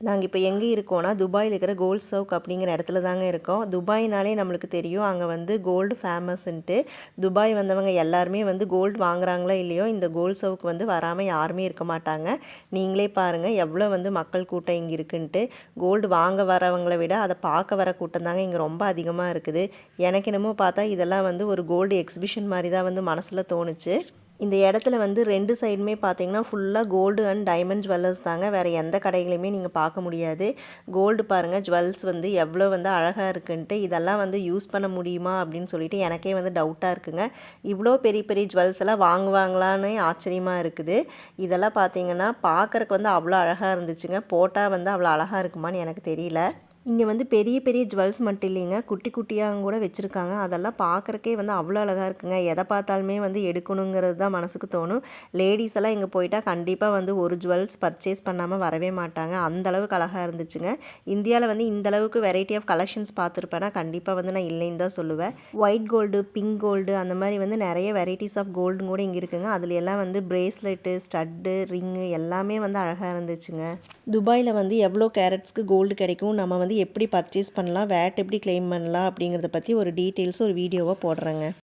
நாங்கள் இப்போ எங்கே இருக்கோம்னா துபாயில் இருக்கிற கோல்ட் சவுக் அப்படிங்கிற இடத்துல தாங்க இருக்கோம். துபாய்னாலே நம்மளுக்கு தெரியும் அங்கே வந்து கோல்டு ஃபேமஸ்ன்ட்டு. துபாய் வந்தவங்க எல்லாருமே வந்து கோல்டு வாங்குறாங்களோ இல்லையோ இந்த கோல்ட் சவுக் வந்து வராமல் யாருமே இருக்க மாட்டாங்க. நீங்களே பாருங்கள் எவ்வளோ வந்து மக்கள் கூட்டம் இங்கே இருக்குன்ட்டு. கோல்டு வாங்க வரவங்களை விட அதை பார்க்க வர கூட்டம் தாங்க இங்கே ரொம்ப அதிகமாக இருக்குது. எனக்கு என்னமோ பார்த்தா இதெல்லாம் வந்து ஒரு கோல்டு எக்ஸிபிஷன் மாதிரி தான் வந்து மனசில் தோணுச்சு. இந்த இடத்துல வந்து 2 சைடுமே பார்த்தீங்கன்னா ஃபுல்லாக கோல்டு அண்ட் டைமண்ட் ஜுவல்லர்ஸ் தாங்க. வேறு எந்த கடைகளையுமே நீங்கள் பார்க்க முடியாது. கோல்டு பாருங்கள் ஜுவல்ஸ் வந்து எவ்வளோ வந்து அழகாக இருக்குன்ட்டு. இதெல்லாம் வந்து யூஸ் பண்ண முடியுமா அப்படின்னு சொல்லிட்டு எனக்கே வந்து டவுட்டாக இருக்குங்க. இவ்வளோ பெரிய பெரிய ஜுவல்ஸ் எல்லாம் வாங்குவாங்களான்னு ஆச்சரியமாக இருக்குது. இதெல்லாம் பார்த்தீங்கன்னா பார்க்குறக்கு வந்து அவ்வளோ அழகாக இருந்துச்சுங்க. போட்டால் வந்து அவ்வளோ அழகாக இருக்குமான்னு எனக்கு தெரியல. இங்கே வந்து பெரிய பெரிய ஜுவல்ஸ் மட்டும் இல்லைங்க, குட்டி குட்டியாக கூட வச்சுருக்காங்க. அதெல்லாம் பார்க்குறக்கே வந்து அவ்வளோ அழகாக இருக்குங்க. எதை பார்த்தாலுமே வந்து எடுக்கணுங்கிறது தான் மனசுக்கு தோணும். லேடிஸ் எல்லாம் இங்கே போயிட்டா கண்டிப்பாக வந்து ஒரு ஜுவல்ஸ் பர்ச்சேஸ் பண்ணாமல் வரவே மாட்டாங்க. அந்த அளவுக்கு அழகாக இருந்துச்சுங்க. இந்தியாவில் வந்து இந்த அளவுக்கு வெரைட்டி ஆஃப் கலெக்ஷன்ஸ் பார்த்துருப்பேன்னா கண்டிப்பாக வந்து நான் இல்லைன்னு தான் சொல்லுவேன். ஒயிட் கோல்டு, பிங்க் கோல்டு அந்த மாதிரி வந்து நிறைய வெரைட்டிஸ் ஆஃப் கோல்டு கூட இங்கே இருக்குங்க. அதில் எல்லாம் வந்து பிரேஸ்லெட்டு, ஸ்டட்டு, ரிங்கு எல்லாமே வந்து அழகாக இருந்துச்சுங்க. துபாயில் வந்து எவ்வளோ கேரட்ஸ்க்கு கோல்டு கிடைக்கும், நம்ம வந்து எப்படி பர்ச்சேஸ் பண்ணலாம், வேட் எப்படி கிளைம் பண்ணலாம் அப்படிங்கிறத பற்றி ஒரு டீட்டெயில்ஸ் ஒரு வீடியோவாக போடுறேங்க.